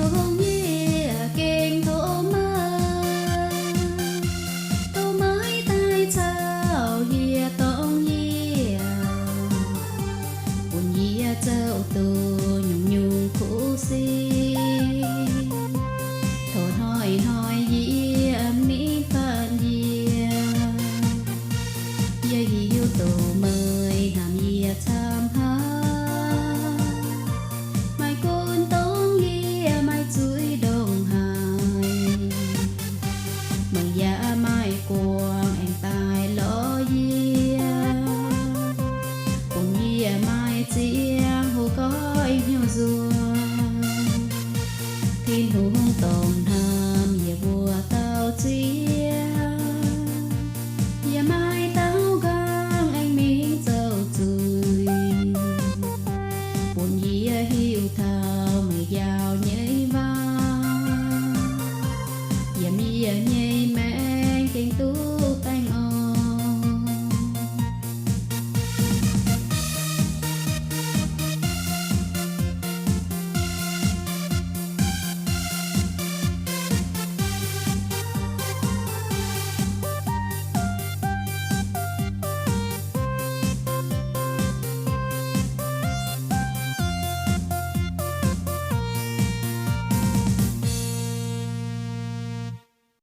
hông ye keng thô mơ tô mới tai chào ye tông ye buồn ye châu tô nhung nhung khổ si thổi hỏi ye mi phận ye ye hiu tô mới hàm ye tham ha mai côn tông ye mai chuối đồng hài mừng ya mai quang anh tài lo ye cùng ye mai chiang hồ coi nhiều ruộng thiên hùng tông